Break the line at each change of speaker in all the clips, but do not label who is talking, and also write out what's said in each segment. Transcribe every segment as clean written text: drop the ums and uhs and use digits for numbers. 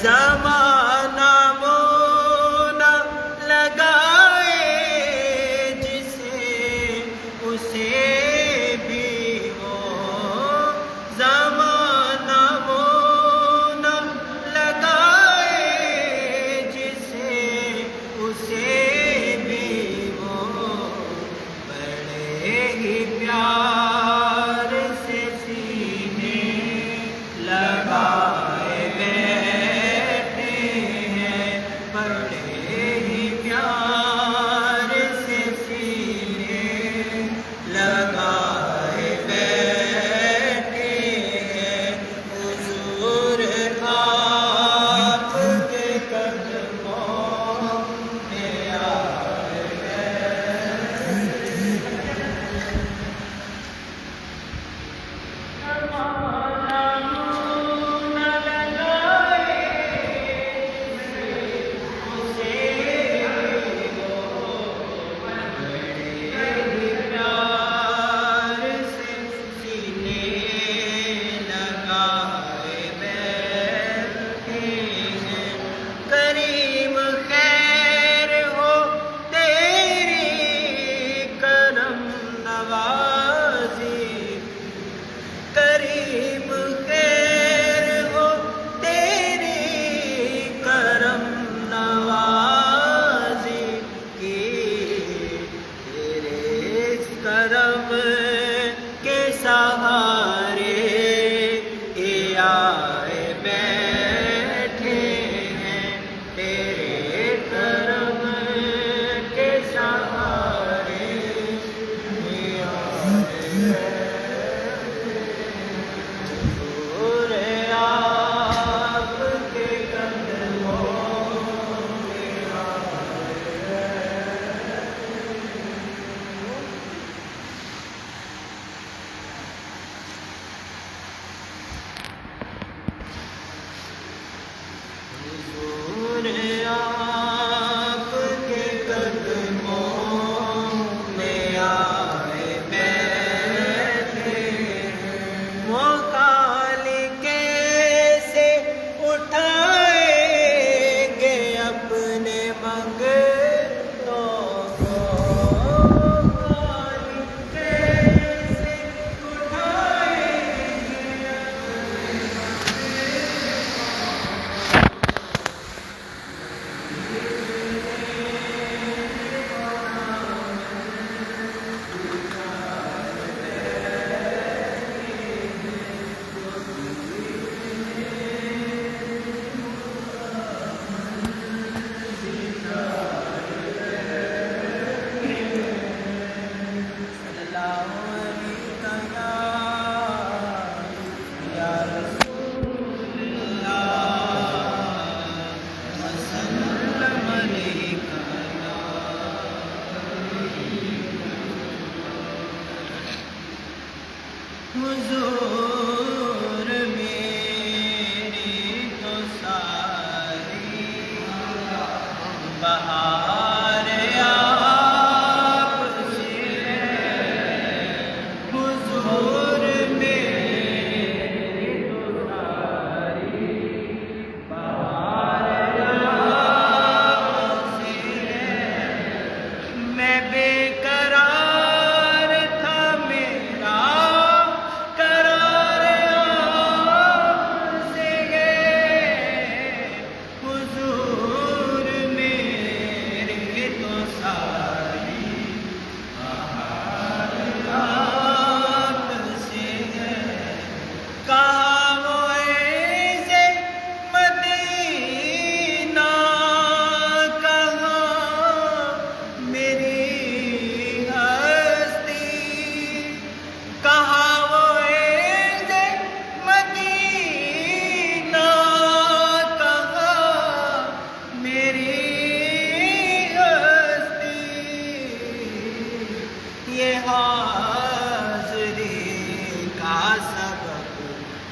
زمانہ وہ نہ لگائے جسے اسے بھی وہ، زمانہ وہ نہ لگائے جسے اسے بھی وہ، بڑے ہی پیار سے سینے لگائے کرم کے سہارے یہ آئے بیٹھے ہیں، تیرے کرم کے سہارے یہ آئے بیٹھے ہیں، حضور آپ کے قدموں میں آئے آپ کے قدموں میں آئے بیٹھے ہیں، وہ کالی کیسے اٹھائیں گے اپنے منگتوں کو، کالی کیسے اٹھائیں گے حضور میری تو ساری بہار آپ سے ہے، حضور میری تو ساری بہار آپ سے ہے، میں بے قرار تھا میرا کرم یہ حاضری کا سبب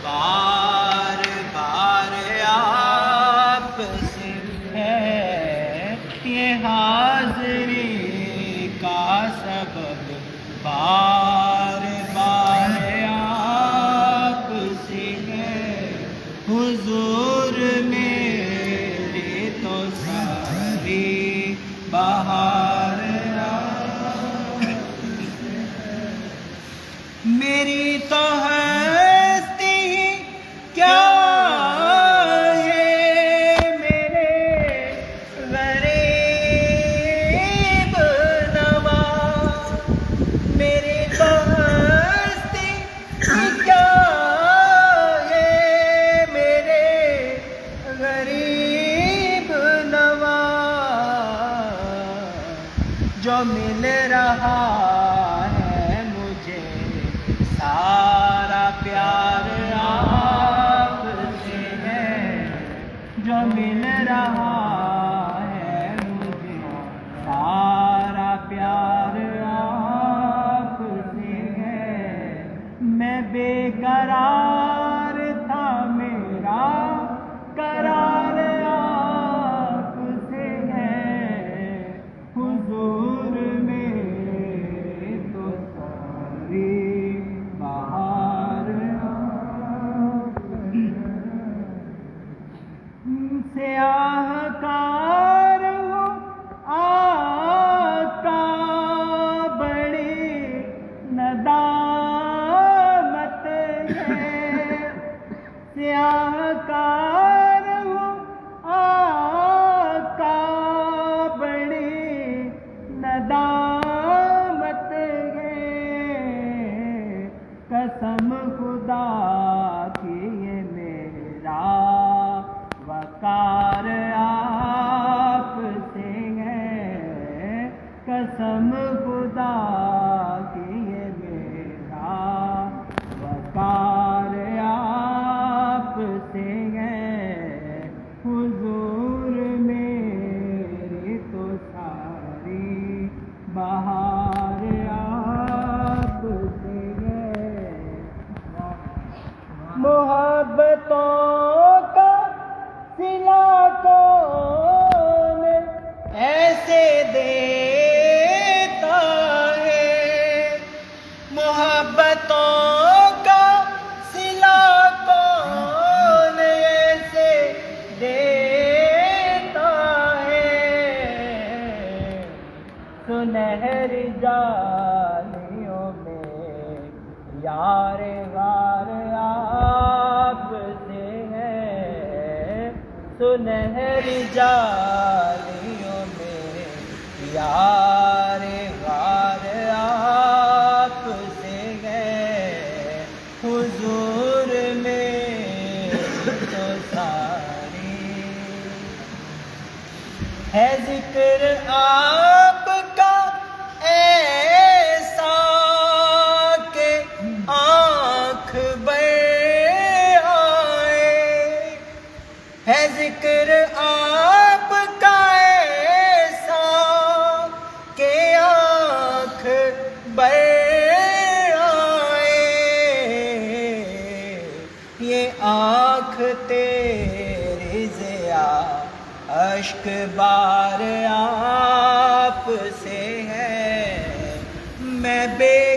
بار بار آپ سے ہے، یہ حاضری کا سبب بار بار آپ سے ہے، حضور میری تو ساری بہار میری تو ہستی ہی کیا ہے، میرے غریب نواز، میری تو ہستی ہی کیا ہے، میرے غریب نواز، جو مل رہا ہے مجھے سارا پیار آپ سے ہے، جو مل رہا ہے مجھے سارا پیار آپ سے ہے، میں بے قرار تھا میرا قرار آپ سے ہے، حضور میرے تو ساری بہار سیاہ کار ہوں آقا بڑی ندامت ہے، سیاہ کار ہوں آقا بڑی ندامت ہے، قسم خدا کی یہ میرا وقار آپ سے ہے، قسم خدا کی یہ میرا وقار آپ سے ہے، حضور میری تو ساری بہار آپ سے ہے، محبتوں کا صلہ کون ایسے دیتا ہے، محبتوں کا صلہ کون ایسے دیتا ہے، سنہری جالیوں میں یار غار آپ سے ہے، سنہری جالیوں میں یار غار آپ سے ہے، حضور میں تو ساری ہے ذکر آپ کا ایسا کہ آنکھ بھر آئے، ہے ذکر آپ کا ایسا کہ آنکھ بھر آئے، یہ آنکھ تیری ضیا اشک بار آپ سے ہے، میں بے